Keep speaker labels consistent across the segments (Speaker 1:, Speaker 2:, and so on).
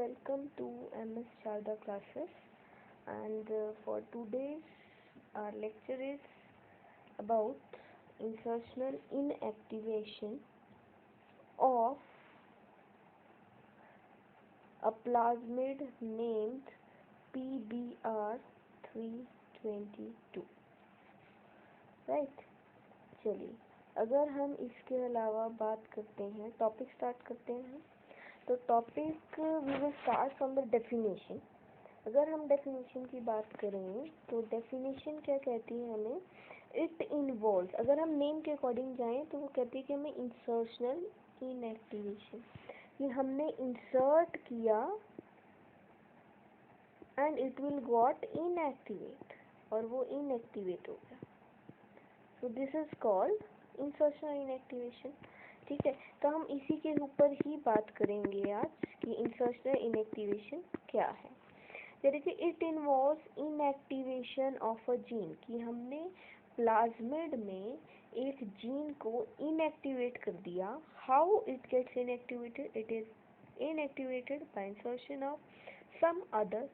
Speaker 1: welcome to MS Sharda classes. And for today's our lecture is about insertional inactivation of a plasmid named PBR322. Right, चलिए अगर हम इसके अलावा बात करते हैं, टॉपिक स्टार्ट करते हैं। तो topic we will start from the definition. अगर हम डेफिनेशन की बात करें तो डेफिनेशन क्या कहती है हमें, इट इन्वॉल्व, अगर हम नेम के अकॉर्डिंग जाएं तो वो कहती है कि हमें इंसर्शनल इनएक्टिवेशन, कि हमने इंसर्ट किया and it will got inactivate, और वो इनएक्टिवेट हो गया। सो this is called insertional inactivation. ठीक है, तो हम इसी के ऊपर ही बात करेंगे आज कि इंसर्शनल इनएक्टिवेशन क्या है। जैसे कि it involves inactivation of a gene, कि हमने प्लाज्मिड में एक जीन को इनएक्टिवेट कर दिया। How it gets inactivated, it is inactivated by insertion of some other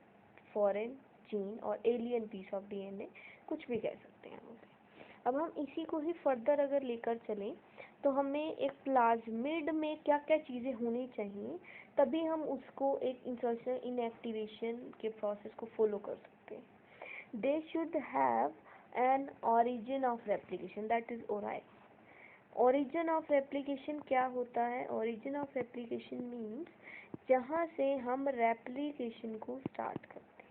Speaker 1: foreign gene और एलियन पीस ऑफ डीएनए, कुछ भी कह सकते हैं उसे। अब हम इसी को ही फर्दर अगर लेकर चलें तो हमें एक प्लाज्मिड में क्या क्या चीज़ें होनी चाहिए, तभी हम उसको एक इंसर्शनल इनएक्टिवेशन के प्रोसेस को फॉलो कर सकते हैं। They should have an origin of replication, that is ori. Origin of replication क्या होता है? ओरिजिन ऑफ रेप्लिकेशन मीन्स जहाँ से हम रेप्लिकेशन को स्टार्ट करते हैं,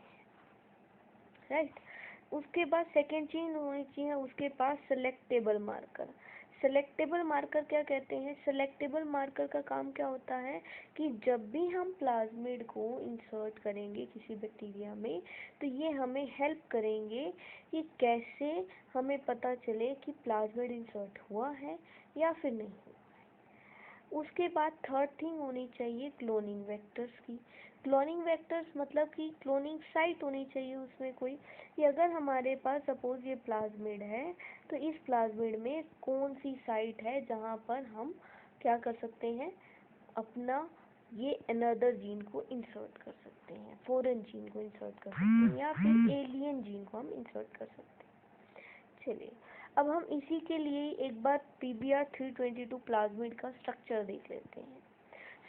Speaker 1: राइट। उसके बाद सेकेंड चीज होनी चाहिए उसके पास सेलेक्टेबल मार्कर। सेलेक्टेबल मार्कर क्या कहते हैं? सेलेक्टेबल मार्कर का काम क्या होता है कि जब भी हम प्लाज्मिड को इंसर्ट करेंगे किसी बैक्टीरिया में, तो ये हमें हेल्प करेंगे कि कैसे हमें पता चले कि प्लाज्मिड इंसर्ट हुआ है या फिर नहीं हुआ। उसके बाद थर्ड थिंग होनी चाहिए क्लोनिंग वेक्टर्स की। क्लोनिंग वेक्टर्स मतलब कि क्लोनिंग साइट होनी चाहिए उसमें कोई, कि अगर हमारे पास सपोज ये प्लाज्मिड है तो इस प्लाज्मिड में कौन सी साइट है जहाँ पर हम क्या कर सकते हैं, अपना ये अनदर जीन को इंसर्ट कर सकते हैं, फॉरेन जीन को इंसर्ट कर सकते हैं, या फिर एलियन जीन को हम इंसर्ट कर सकते हैं। चलिए अब हम इसी के लिए एक बार PBR322 प्लाज्मिड का स्ट्रक्चर देख लेते हैं।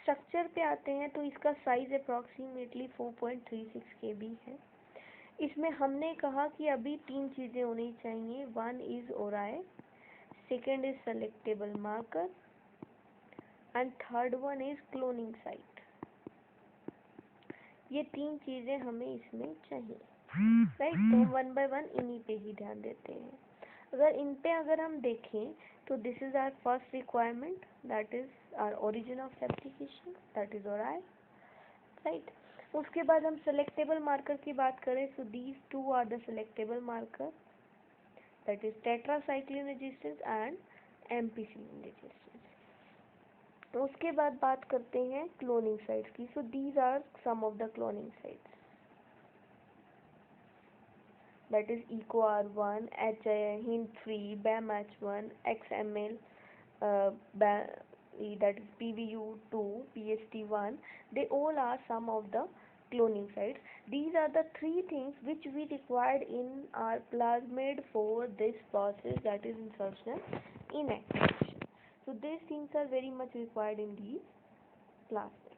Speaker 1: स्ट्रक्चर पे आते हैं तो इसका साइज अप्रॉक्सीमेटली 4.36 kb है। इसमें हमने कहा कि अभी तीन चीज़ें होनी चाहिए, one is ORI, second is selectable marker and third one is cloning site. ये तीन चीज़ें हमें इसमें चाहिए, राइट। तो हम वन बाय वन इन्हीं पे ही ध्यान देते हैं। अगर इन पे अगर हम देखें तो this is our first requirement, that is our origin of application, that is ORI, right. उसके बाद हम सेलेक्टेबल मार्कर की बात करें, so these two are the selectable marker, that is tetracycline resistance and ampicillin resistance. उसके बाद बात करते हैं क्लोनिंग साइट्स की, so these are some of the cloning sites, that is EcoR1, HIN3, BAMH1, XML, that is PVU2, PST1. They all are some of the cloning sites. These are the three things which we required in our plasmid for this process, that is insertional inactivation. So these things are very much required in these plasmids.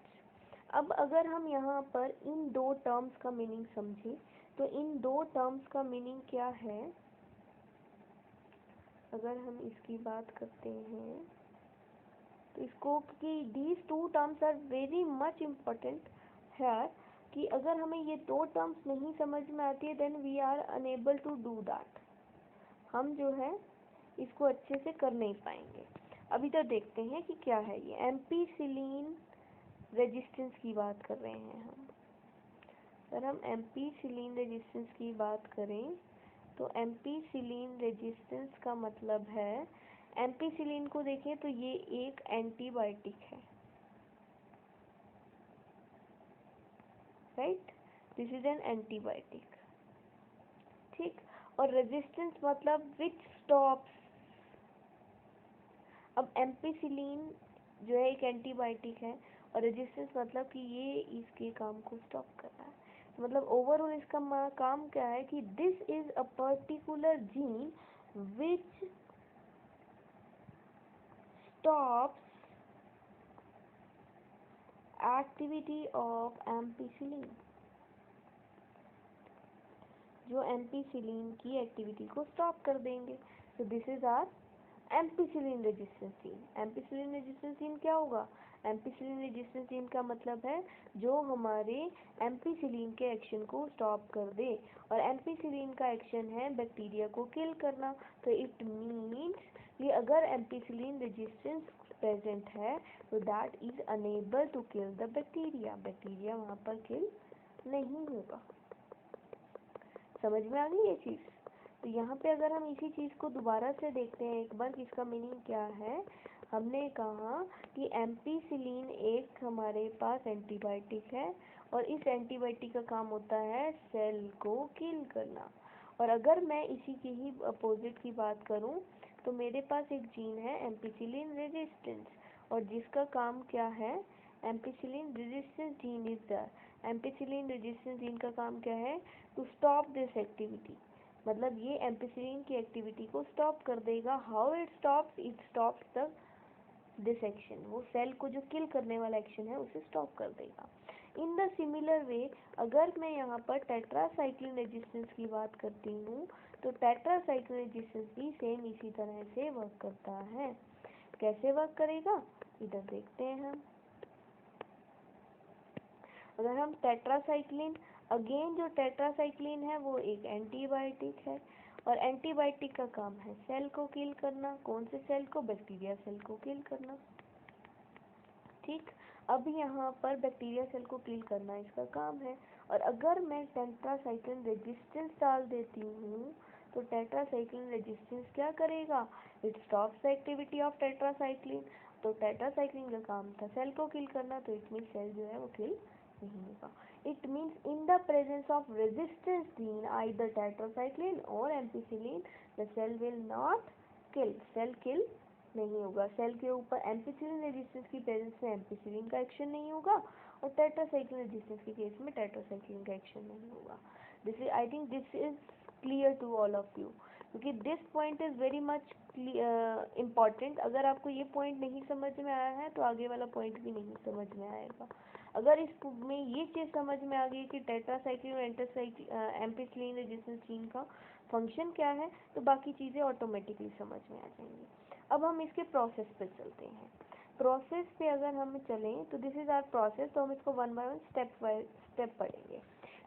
Speaker 1: अब अगर हम यहाँ पर इन दो terms का meaning समझें तो इन दो टर्म्स का मीनिंग क्या है, अगर हम इसकी बात करते हैं तो इसको कि these two terms are very much important है, कि अगर हमें ये दो टर्म्स नहीं समझ में आती है then we are unable to do that, हम जो है इसको अच्छे से कर नहीं पाएंगे। अभी तो देखते हैं कि क्या है ये एम्पिसिलिन रेजिस्टेंस की बात कर रहे हैं हम। अगर हम एम्पिसिलिन रेजिस्टेंस की बात करें तो एम्पिसिलिन रेजिस्टेंस का मतलब है, एम्पिसिलिन को देखें तो ये एक एंटीबायोटिक है, right, this is an antibiotic, ठीक। और रेजिस्टेंस मतलब विच स्टॉप्स। अब एम्पिसिलिन जो है एक एंटीबायोटिक है और रेजिस्टेंस मतलब कि ये इसके काम को स्टॉप कर रहा है। मतलब ओवरऑल इसका काम क्या है कि this is a particular gene which stops activity of ampicillin, जो एम्पीसिलिन की एक्टिविटी को स्टॉप कर देंगे। तो this is are ampicillin resistance gene. Ampicillin resistance gene क्या होगा? एम्पीसिलिन रेजिस्टेंस जीन का मतलब है जो हमारे एम्पीसिलिन के एक्शन को स्टॉप कर दे, और एम्पीसिलिन का एक्शन है बैक्टीरिया को किल करना। तो इट मीन्स कि अगर एम्पीसिलिन रेजिस्टेंस प्रेजेंट है तो that is unable to kill the bacteria, bacteria वहाँ पर किल नहीं होगा। समझ में आ गई ये चीज़? तो यहाँ पे अगर हम इसी चीज़ को दोबारा से देखते हैं एक बार, इसका मीनिंग क्या है। हमने कहा कि एम्पीसिलिन एक हमारे पास एंटीबायोटिक है, और इस एंटीबायोटिक का काम होता है सेल को किल करना। और अगर मैं इसी की ही अपोजिट की बात करूँ तो मेरे पास एक जीन है एम्पीसिलिन रेजिस्टेंस, और जिसका काम क्या है? Ampicillin resistance gene is the ampicillin resistance gene का काम क्या है? To stop this activity. मतलब ये एम्पीसिलिन की एक्टिविटी को स्टॉप कर देगा। How it stops? It stops the this action, वो सेल को जो किल करने वाला एक्शन है उसे स्टॉप कर देगा। इन द सिमिलर वे अगर मैं यहाँ पर टेट्रासाइक्लिन रेजिस्टेंस की बात करती हूँ तो टेट्रासाइक्लिन रेजिस्टेंस भी सेम इसी तरह से वर्क करता है। कैसे वर्क करेगा इधर देखते हैं हम। अगर हम टेट्रासाइक्लिन, अगेन जो टेट्रासाइक्लिन है वो एक एंटीबायोटिक है, और एंटीबायोटिक का काम है सेल को किल करना। कौन से सेल को? बैक्टीरिया सेल को किल करना। ठीक, अब यहाँ पर बैक्टीरिया सेल को किल करना इसका काम है। और अगर मैं टेट्रासाइक्लिन रेजिस्टेंस डाल देती हूँ तो टेट्रासाइक्लिन रेजिस्टेंस क्या करेगा? It stops the activity of tetracycline. तो टेट्रासाइक्लिन का काम था सेल को किल करना, तो इट मीन्स सेल जो है वो किल नहीं होगा। It means in the presence of resistance gene either tetracycline और ampicillin the cell will not kill, cell kill नहीं होगा। सेल के ऊपर एम्पीसिलिन रेजिस्टेंस की प्रेजेंस में एम्पीसिलिन का एक्शन नहीं होगा, और टेट्रासाइक्लिन रेजिस्टेंस के केस में टेट्रासाइक्लिन का एक्शन नहीं होगा। This is, I think this is clear to all of you, क्योंकि this point is very much important. अगर आपको ये पॉइंट नहीं समझ में आया है तो आगे वाला पॉइंट भी नहीं समझ में आएगा। अगर इसमें ये चीज़ समझ में आ गई कि टेट्रासाइक्लिन और एम्पीसिलिन रेजिस्टेंस जीन का फंक्शन क्या है, तो बाकी चीज़ें ऑटोमेटिकली समझ में आ जाएंगी। अब हम इसके प्रोसेस पे चलते हैं। प्रोसेस पे अगर हम चलें तो दिस इज आवर प्रोसेस, तो हम इसको one by one step by step पढ़ेंगे।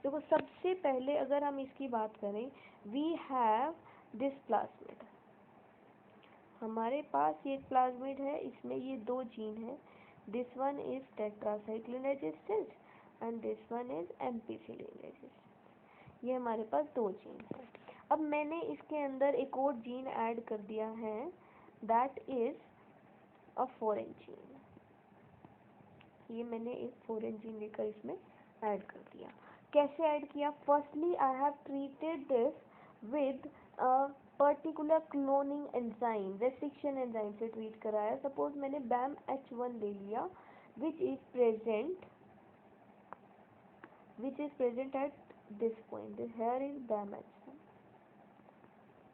Speaker 1: देखो सबसे पहले अगर हम इसकी बात करें, वी हैव दिस प्लाज्मिड, हमारे पास ये प्लाज्मिड है, इसमें ये दो जीन है। This one is tetracycline resistance and this one is ampicillin resistance. ये हमारे पास दो जीन है। अब मैंने इसके अंदर एक और जीन ऐड कर दिया है, that is a foreign gene. ये मैंने एक फॉरेन जीन लेकर इसमें ऐड कर दिया। कैसे ऐड किया? Firstly I have treated this with a particular cloning enzyme, restriction enzyme से ट्रीट कराया। सपोज मैंने BAMH1 ले लिया which is present at this point, here is BAMH1।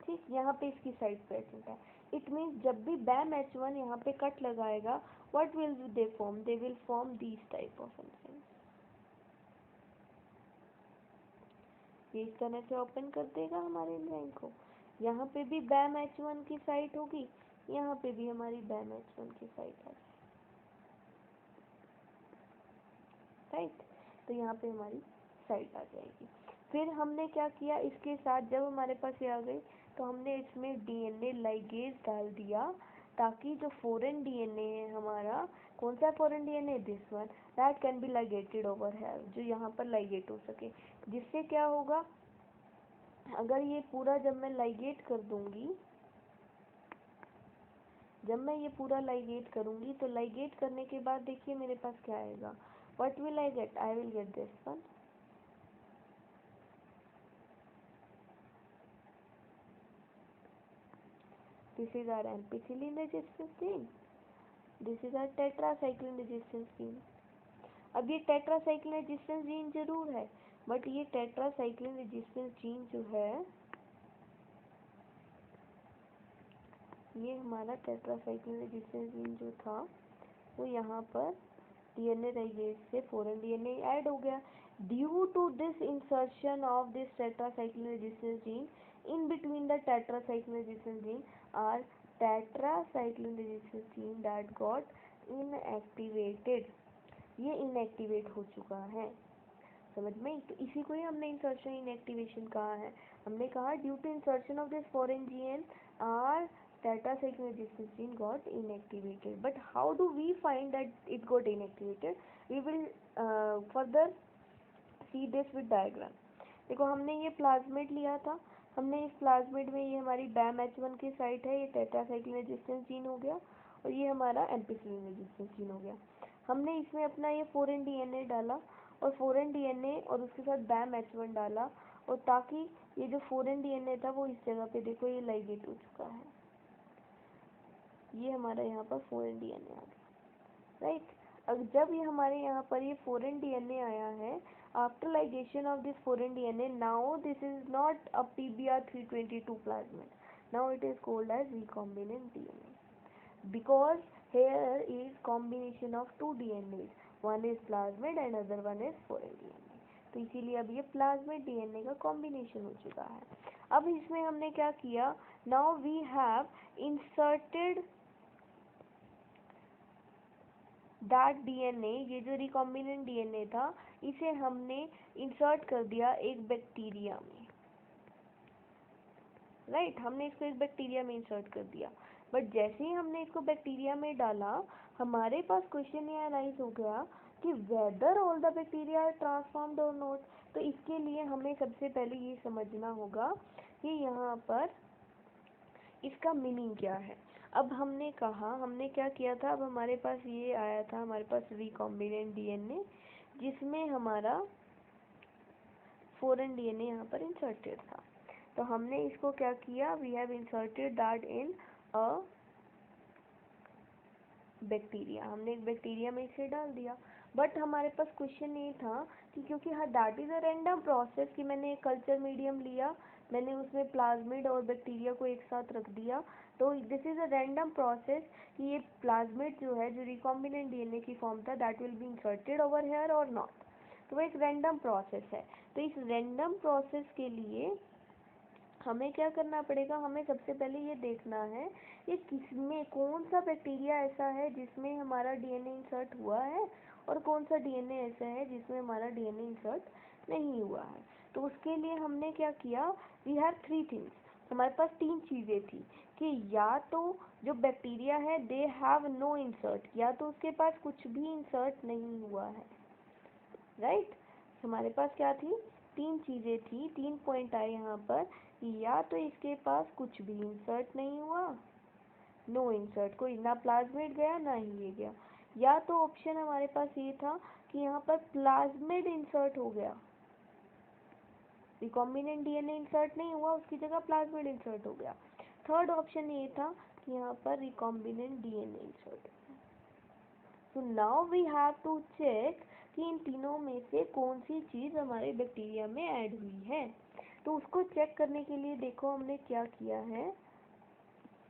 Speaker 1: ठीक, यहाँ पे इसकी साइड प्रेजेंट है। इट मीन्स जब भी BAMH1 यहाँ पे कट लगाएगा, what will they form? They will form these type of enzymes। ये इस तरह से ओपन कर देगा हमारे एंजाइम को। यहाँ पे भी BAMH1 की साइट होगी, यहाँ पे भी हमारी BAMH1 की साइट है, राइट। तो यहाँ पे हमारी साइट आ जाएगी। फिर हमने क्या किया, इसके साथ जब हमारे पास ये आ गई तो हमने इसमें DNA लाइगेज डाल दिया, ताकि जो फॉरेन DNA है हमारा, कौन सा foreign DNA? This one, that can be ligated over here, जो यहाँ पर लाइगेट हो सके। जिससे क्या होगा, अगर ये पूरा जब मैं लाइगेट कर दूंगी, जब मैं ये पूरा लाइगेट करूंगी तो लाइगेट करने के बाद देखिए मेरे पास क्या आएगा। What will I get? I will get this one. This is our ampicillin resistance gene. This is our tetracycline resistance gene. अब ये टेट्रासाइक्लिन रेजिस्टेंस जीन जरूर है, बट ये टेट्रासाइक्लिन रेजिस्टेंस जीन जो है, ये हमारा टेट्रासाइक्लिन रेजिस्टेंस जीन जो था वो यहाँ पर डीएनए लिगेज से फॉरेन डीएनए ऐड हो गया। Due to this insertion of this tetracycline resistance gene in between the tetracycline resistance gene are tetracycline resistance gene that got inactivated। ये इनएक्टिवेट हो चुका है, समझ में? तो इसी को ही हमने इंसर्शन इनएक्टिवेशन कहा है। हमने कहा due to insertion of this foreign gene or tetracycline resistance gene got inactivated, but how do we find that it got inactivated? We will further see this with diagram। देखो हमने ये plasmid लिया था, हमने इस प्लाज्मिड में ये हमारी BAM-H1 की साइट है, ये टेट्रासाइक्लिन रेजिस्टेंस जीन हो गया और ये हमारा एम्पिसिलिन रेजिस्टेंस जीन हो गया। हमने इसमें अपना ये फॉरेन डीएनए डाला और फॉरेन डीएनए और उसके साथ BAM-H1 डाला, और ताकि ये जो फॉरेन डीएनए था वो इस जगह पे देखो ये लाइगेट हो चुका है, ये हमारा यहाँ पर फॉरेन डीएनए आ गया, राइट। अब जब ये हमारे यहाँ पर ये फॉरेन डीएनए आया है, after ligation of this foreign DNA, now this is not a PBR322 plasmid, now it is called as recombinant DNA, because here is combination of two DNAs, one is plasmid and other one is foreign DNA, तो इसीलिए अब ये plasmid DNA का combination हो चुका है। अब इसमें हमने क्या किया, now we have inserted that DNA, ये जो रिकॉम्बिनेंट डीएनए था इसे हमने इंसर्ट कर दिया एक बैक्टीरिया में, राइट। हमने इसको एक बैक्टीरिया में इंसर्ट कर दिया, बट जैसे ही हमने इसको बैक्टीरिया में डाला, हमारे पास क्वेश्चन ये अराइज हो गया कि whether all the bacteria are transformed और नॉट। तो इसके लिए हमें सबसे पहले ये समझना होगा कि यहाँ पर इसका मीनिंग क्या है। अब हमने कहा, हमने क्या किया था, अब हमारे पास ये आया था, हमारे पास रिकॉम्बिनेंट डीएनए जिसमें हमारा फॉरेन डीएनए यहाँ पर इंसर्टेड था। तो हमने इसको क्या किया, we have inserted that in a bacteria, हमने एक बैक्टीरिया में इसे डाल दिया। बट हमारे पास क्वेश्चन ये था कि क्योंकि हाँ that is a random process, कि मैंने एक कल्चर मीडियम लिया, मैंने उसमें प्लाज्मिड और बैक्टीरिया को एक साथ रख दिया, तो this is a random process कि ये प्लाज्मिड जो है, जो रिकॉम्बिनेंट डीएनए की फॉर्म था, that will be inserted over here और नॉट। तो वो एक रैंडम प्रोसेस है। तो इस रैंडम प्रोसेस के लिए हमें क्या करना पड़ेगा, हमें सबसे पहले ये देखना है कि किसमें कौन सा बैक्टीरिया ऐसा है जिसमें हमारा डीएनए इंसर्ट हुआ है और कौन सा डीएनए ऐसा है जिसमें हमारा डीएनए इंसर्ट नहीं हुआ है। तो उसके लिए हमने क्या किया, वी हैव थ्री थिंग्स, हमारे पास तीन चीज़ें थी कि या तो जो बैक्टीरिया है दे हैव नो इंसर्ट, या तो उसके पास कुछ भी इंसर्ट नहीं हुआ है, राइट। हमारे पास क्या थी, तीन चीज़ें थी, तीन पॉइंट आए यहाँ पर, या तो इसके पास कुछ भी इंसर्ट नहीं हुआ, नो इंसर्ट, कोई ना प्लाज्मिड गया ना ही ये गया, या तो ऑप्शन हमारे पास ये था कि यहाँ पर प्लाज्मिड इंसर्ट हो गया, रिकॉम्बिनेंट डीएनए इंसर्ट नहीं हुआ, उसकी जगह प्लाज्मिड इंसर्ट हो गया। थर्ड ऑप्शन ये था कि यहाँ पर रिकॉम्बिनेंट डीएनए इंसर्ट हो गया। तो now we have to check कि इन तीनों में से कौन सी चीज़ हमारे बैक्टीरिया में ऐड हुई है। तो उसको चेक करने के लिए देखो हमने क्या किया है,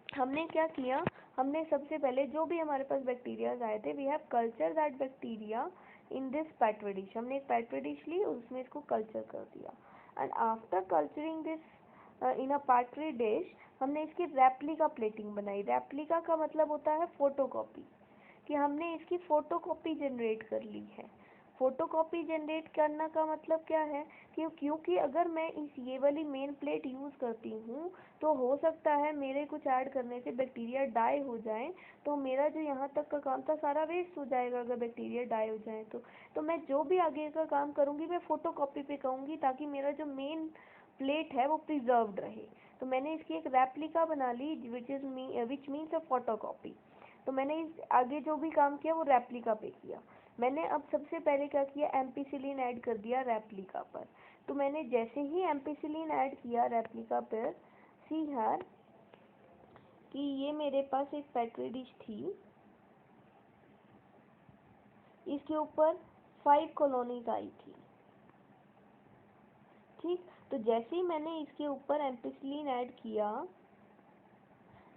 Speaker 1: हमने क्या किया, हमने सबसे पहले जो भी हमारे पास बैक्टीरियाज आए थे, we have culture that bacteria in this petri dish, हमने एक पेट्री डिश ली और उसमें इसको कल्चर कर दिया, and after culturing this in a petri dish हमने इसकी रेप्लिका प्लेटिंग बनाई। रेप्लिका का मतलब होता है फोटोकॉपी, कि हमने इसकी फ़ोटोकॉपी जनरेट कर ली है। फ़ोटोकॉपी जनरेट करना का मतलब क्या है कि क्योंकि अगर मैं इस ये वाली मेन प्लेट यूज़ करती हूँ तो हो सकता है मेरे कुछ ऐड करने से बैक्टीरिया डाई हो जाए, तो मेरा जो यहाँ तक का काम था सारा वेस्ट हो जाएगा अगर बैक्टीरिया डाई हो जाए तो मैं जो भी आगे का काम करूँगी मैं फ़ोटोकॉपी पे करूँगी, ताकि मेरा जो मेन प्लेट है वो प्रिजर्व्ड रहे। तो मैंने इसकी एक रेप्लिका बना ली विच मीन्स अ फोटोकॉपी। तो मैंने इस आगे जो भी काम किया वो रेप्लिका पे किया। मैंने अब सबसे पहले क्या किया, एम्पिसिलिन ऐड कर दिया रेप्लिका पर। तो मैंने जैसे ही एम्पिसिलिन ऐड किया रेप्लिका पर, सी हियर कि ये मेरे पास एक पेट्री डिश थी, इसके ऊपर 5 कॉलोनीज आई थी। ठीक, तो जैसे ही मैंने इसके ऊपर एम्पिसिलिन ऐड किया,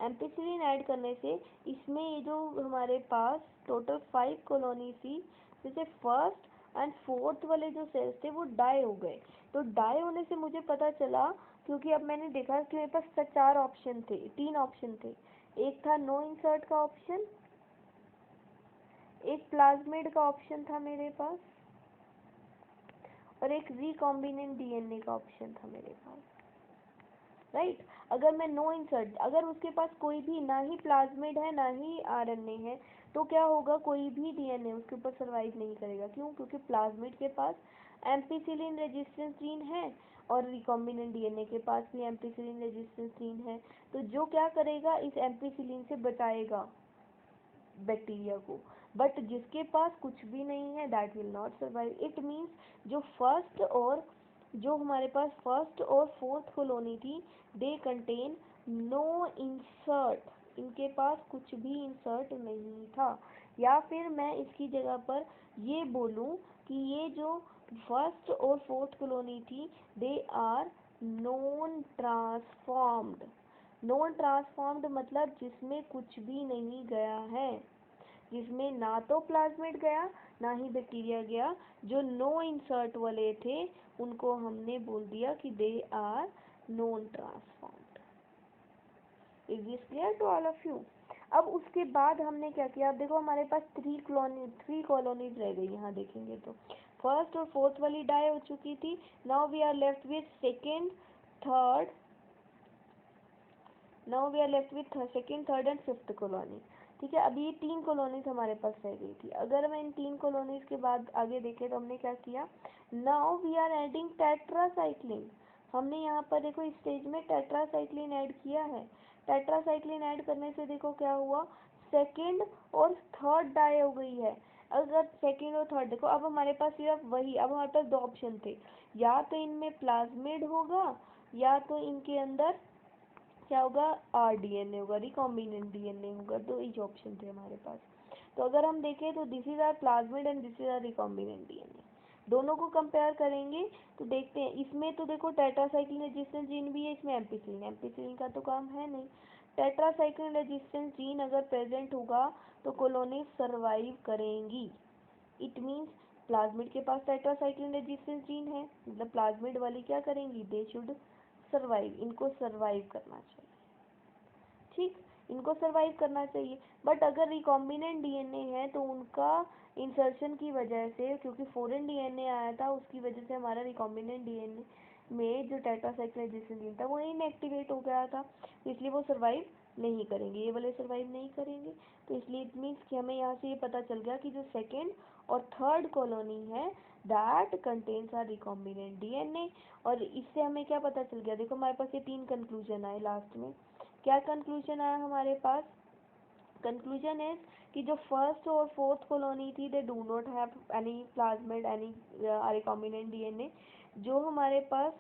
Speaker 1: एम्पिसिलिन ऐड करने से इसमें ये जो हमारे पास टोटल 5 कॉलोनी थी, जैसे फर्स्ट एंड फोर्थ वाले जो सेल्स थे वो डाई हो गए। तो डाई होने से मुझे पता चला, क्योंकि अब मैंने देखा कि मेरे पास 4 ऑप्शन थे, 3 ऑप्शन थे। एक था नो इंसर्ट का ऑप्शन, एक प्लाज्मिड का ऑप्शन था मेरे पास, और एक रिकॉम्बिनेंट डीएनए का ऑप्शन था मेरे पास। राइट, अगर मैं नो इंसर्ट, अगर उसके पास कोई भी ना ही प्लाज्मिड है ना ही आरएनए है, तो क्या होगा, कोई भी डीएनए उसके ऊपर सरवाइव नहीं करेगा। क्यों? क्योंकि प्लाज्मिड के पास एम्पिसिलिन रेजिस्टेंस जीन है और रिकॉम्बिनेंट डीएनए के पास भी एम्पिसिलिन रेजिस्टेंस जीन है। तो जो क्या करेगा, इस एम्पिसिलिन से बचाएगा बैक्टीरिया को। बट जिसके पास कुछ भी नहीं है, that will not survive. It means जो हमारे पास फर्स्ट और फोर्थ कॉलोनी थी, दे कंटेन नो इंसर्ट, इनके पास कुछ भी इंसर्ट नहीं था। या फिर मैं इसकी जगह पर ये बोलूं कि ये जो फर्स्ट और फोर्थ कॉलोनी थी, they are non transformed. Non transformed मतलब जिसमें कुछ भी नहीं गया है, जिसमें ना तो प्लाज्मिड गया ना ही बैक्टीरिया गया। जो नो इंसर्ट वाले थे उनको हमने बोल दिया कि they are non transformed. Is this clear to all of you? अब उसके बाद हमने क्या किया, अब देखो हमारे पास 3 कॉलोनीज रह गई। यहाँ देखेंगे तो फर्स्ट और फोर्थ वाली डाई हो चुकी थी। Now we are left with second, third, second, third and fifth colony. ठीक है, अभी ये 3 कॉलोनीज हमारे पास रह गई थी। अगर मैं इन 3 कॉलोनीज के बाद आगे देखें तो हमने क्या किया, now we are adding tetracycline. हमने यहाँ पर देखो इस स्टेज में टेट्रासाइक्लिन ऐड किया है। टेट्रासाइक्लिन ऐड करने से देखो क्या हुआ, सेकेंड और थर्ड डाई हो गई है। अगर सेकेंड और थर्ड देखो, अब हमारे पास सिर्फ वही, अब हमारे पास 2 ऑप्शन थे, या तो इनमें प्लाज्मिड होगा या तो इनके अंदर क्या होगा, आरडीएनए होगा, रिकॉम्बिनेंट डीएनए होगा। 2 ही ऑप्शन थे हमारे पास। तो अगर हम देखें तो this is our plasmid and this is our recombinant DNA. दोनों को कंपेयर करेंगे तो देखते हैं, इसमें तो देखो टेट्रासाइक्लिन रेजिस्टेंस जीन भी है, इसमें एम्पिसिलिन का तो काम है नहीं। टेट्रासाइक्लिन रेजिस्टेंस जीन अगर प्रेजेंट होगा तो कॉलोनी सर्वाइव करेंगी। इट मीन्स प्लाज्मिड के पास टेट्रासाइक्लिन रेजिस्टेंस जीन है, मतलब प्लाज्मिड वाली क्या करेंगी, दे शुड सर्वाइव, इनको सर्वाइव करना चाहिए। ठीक, इनको सर्वाइव करना चाहिए। बट अगर रिकॉम्बिनेंट डीएनए है तो उनका इंसर्शन की वजह से, क्योंकि फॉरेन डीएनए आया था, उसकी वजह से हमारा रिकॉम्बिनेंट डीएनए में जो टेट्रासाइक्लिन रेजिस्टेंस जीन था वो इनएक्टिवेट हो गया था, तो इसलिए वो सर्वाइव नहीं करेंगे, ये वाले सर्वाइव नहीं करेंगे। तो इसलिए इट मीन्स कि हमें यहाँ से ये पता चल गया कि जो सेकेंड और थर्ड कॉलोनी है that contains our recombinant DNA. और इससे हमें क्या पता चल गया, देखो हमारे पास ये 3 कंक्लूजन आए लास्ट में। क्या कंक्लूजन आया हमारे पास, कंक्लूजन इज कि जो फर्स्ट और फोर्थ कॉलोनी थी, they do not have any plasmid, any recombinant DNA. जो हमारे पास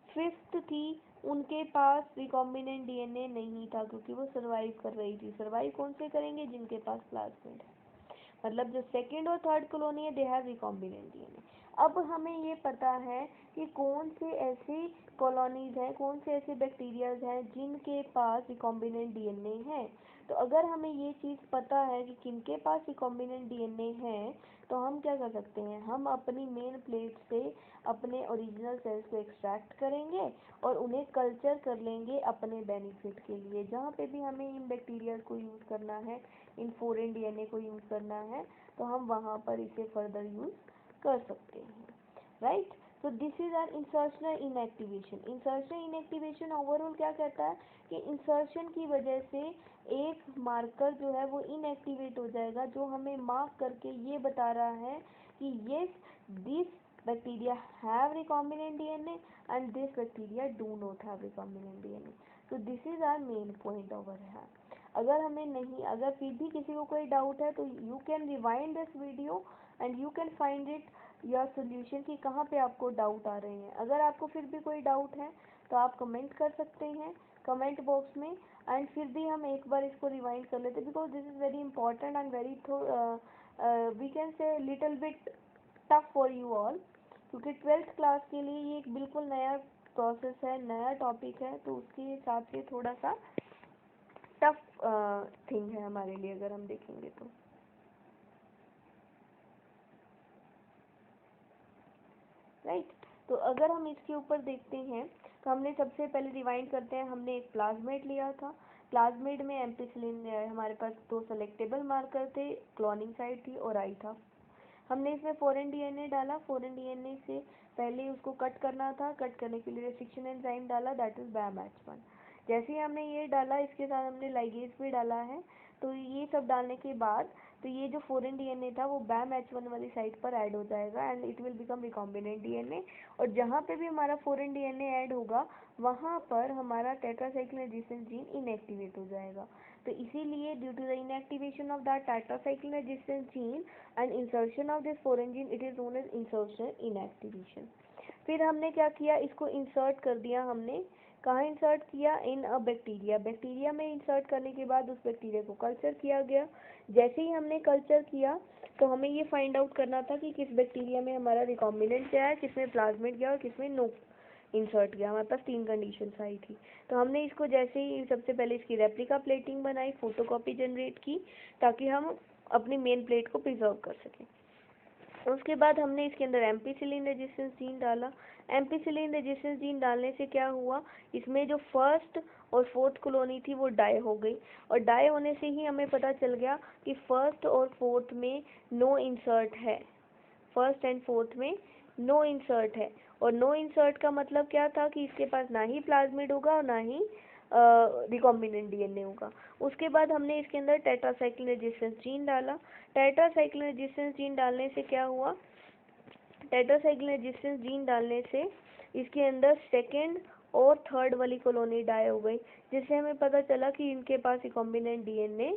Speaker 1: फिफ्थ थी उनके पास रिकॉम्बिनेंट डीएनए नहीं था, क्योंकि वो सर्वाइव कर रही थी। सर्वाइव कौन से करेंगे, जिनके पास प्लाज्मिड है। मतलब जो सेकेंड और थर्ड कॉलोनी है, दे हैव रिकॉम्बिनेंट डीएनए। अब हमें ये पता है कि कौन से ऐसी कॉलोनीज हैं, कौन से ऐसे बैक्टीरियाज हैं जिनके पास रिकॉम्बिनेंट डीएनए है। तो अगर हमें ये चीज़ पता है कि किनके पास रिकॉम्बिनेंट डीएनए है, तो हम क्या कर सकते हैं, हम अपनी मेन प्लेट से अपने ओरिजिनल सेल्स को एक्सट्रैक्ट करेंगे और उन्हें कल्चर कर लेंगे अपने बेनिफिट के लिए। जहाँ पे भी हमें इन बैक्टीरिया को यूज़ करना है, इन फॉरेन डीएनए को यूज़ करना है, तो हम वहाँ पर इसे फर्दर यूज़ कर सकते हैं। राइट, तो this is our insertional inactivation. Insertional inactivation overall क्या कहता है कि इंसर्शन की वजह से एक मार्कर जो है वो इनएक्टिवेट हो जाएगा, जो हमें मार्क करके ये बता रहा है कि yes this bacteria have recombinant DNA and this bacteria do not have recombinant DNA. तो this is our main point over है। अगर हमें नहीं, अगर फिर भी किसी को कोई डाउट है तो you can rewind this video and you can find it your solution कि कहाँ पे आपको डाउट आ रहे हैं। अगर आपको फिर भी कोई डाउट है तो आप कमेंट कर सकते हैं कमेंट बॉक्स में, एंड फिर भी हम एक बार इसको रिवाइंड कर लेते, because this is very important and very we can say little bit tough for you all, क्योंकि 12th क्लास के लिए ये एक बिल्कुल नया प्रोसेस है, नया टॉपिक है, तो उसके हिसाब से थोड़ा सा टफ थिंग है हमारे लिए अगर हम देखेंगे तो। राइट, तो अगर हम इसके ऊपर देखते हैं तो हमने सबसे पहले रिवाइंड करते हैं, हमने एक प्लाज्मिड लिया था। प्लाज्मिड में एम्पिसिलिन हमारे पास 2 सेलेक्टेबल मार्कर थे, क्लोनिंग साइट थी और आई था। हमने इसमें फॉरेन डीएनए डाला, फॉरेन डीएनए से पहले उसको कट करना था, कट करने के लिए रेस्ट्रिक्शन एंजाइम डाला, दैट इज BAM-H1। जैसे ही हमने ये डाला, इसके साथ हमने लाइगेज भी डाला है, तो ये सब डालने के बाद तो ये जो फॉरेन डीएनए था वो BAM-H1 वाली साइट पर ऐड हो जाएगा and it will become recombinant DNA, और जहाँ पे भी हमारा फॉरेन डीएनए ऐड होगा वहाँ पर हमारा टेट्रासाइक्लिन रेजिस्टेंस जीन इनएक्टिवेट हो जाएगा। तो इसीलिए due to the inactivation of that tetracycline resistance gene and insertion of this foreign gene, it is known as insertion inactivation. फिर हमने क्या किया, इसको इंसर्ट कर दिया हमने, कहाँ इंसर्ट किया, इन अ बैक्टीरिया। बैक्टीरिया में इंसर्ट करने के बाद उस बैक्टीरिया को कल्चर किया गया। जैसे ही हमने कल्चर किया तो हमें ये फाइंड आउट करना था कि किस बैक्टीरिया में हमारा रिकॉम्बिनेंट गया है, किसमें प्लाज्मिड गया और किसमें नो इंसर्ट गया। हमारे पास 3 कंडीशंस आई थी। तो हमने इसको जैसे ही सबसे पहले इसकी रेप्लिका प्लेटिंग बनाई, फोटोकॉपी जनरेट की, ताकि हम अपनी मेन प्लेट को प्रिजर्व कर सकें। उसके बाद हमने इसके अंदर एम्पिसिलिन रेजिस्टेंस जीन डाला। एम्पिसिलिन रेजिस्टेंस जीन डालने से क्या हुआ, इसमें जो फर्स्ट और फोर्थ कॉलोनी थी वो डाई हो गई, और डाई होने से ही हमें पता चल गया कि फर्स्ट और फोर्थ में नो इंसर्ट है, फर्स्ट एंड फोर्थ में नो इंसर्ट है। और नो इंसर्ट का मतलब क्या था कि इसके पास ना ही प्लाज्मिड होगा और ना ही रिकॉम्बिनेंट डीएनए होगा। उसके बाद हमने इसके अंदर टेट्रासाइक्लिन रेजिस्टेंस जीन डाला। टेट्रासाइक्लिन रेजिस्टेंस जीन डालने से क्या हुआ, टेट्रासाइक्लिन रेजिस्टेंस जीन डालने से इसके अंदर सेकेंड और थर्ड वाली कॉलोनी डाई हो गई, जिससे हमें पता चला कि इनके पास रिकॉम्बिनेंट डीएनए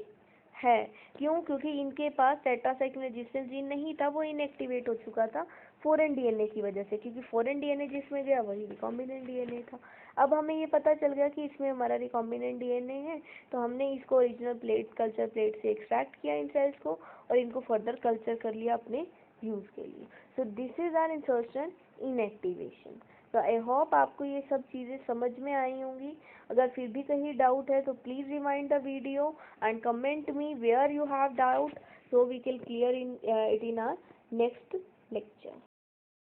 Speaker 1: है। क्यों, क्योंकि इनके पास टेट्रासाइक्लिन रेजिस्टेंस जीन नहीं था, वो इनएक्टिवेट हो चुका था फॉरेन डीएनए की वजह से, क्योंकि फॉरेन डीएनए जिसमें गया वही रिकॉम्बिनेंट डीएनए था। अब हमें ये पता चल गया कि इसमें हमारा रिकॉम्बिनेंट डीएनए है, तो हमने इसको ओरिजिनल प्लेट, कल्चर प्लेट से एक्सट्रैक्ट किया इन सेल्स को और इनको फर्दर कल्चर कर लिया अपने यूज़ के लिए। So this is our insertion inactivation. तो आई होप आपको ये सब चीज़ें समझ में आई होंगी। अगर फिर भी कहीं डाउट है तो please remind the video and comment me where you have doubt, so we can clear in it in our next lecture.